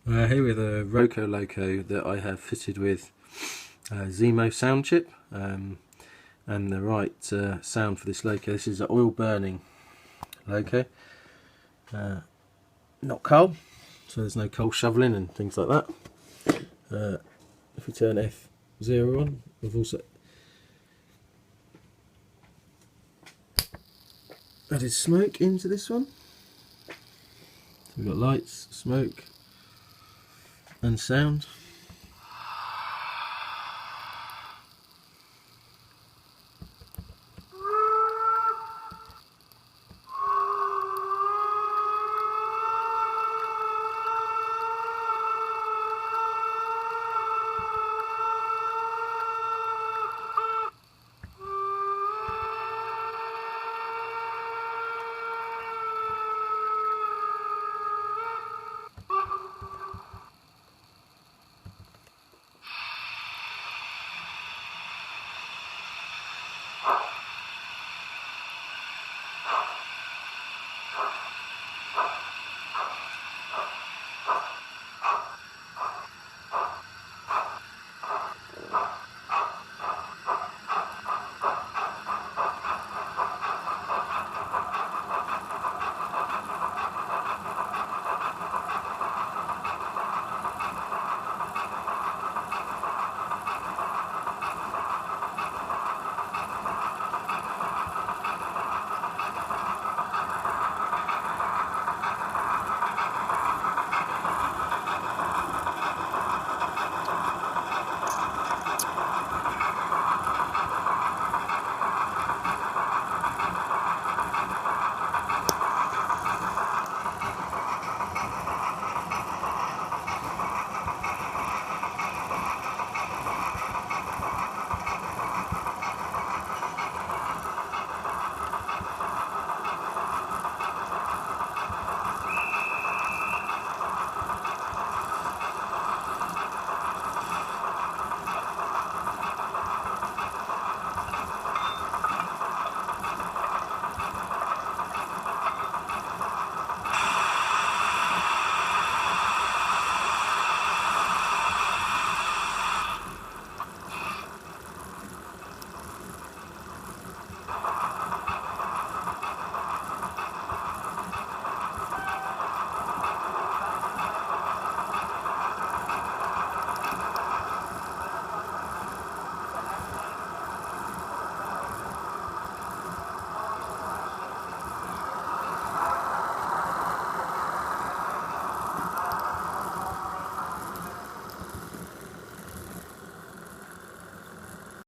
Here with a Roco Loco that I have fitted with Zemo sound chip and the right sound for this Loco. This is an oil burning Loco, not coal, so there's no coal shoveling and things like that. If we turn F0 on, we've also added smoke into this one. So we've got lights, smoke and sound.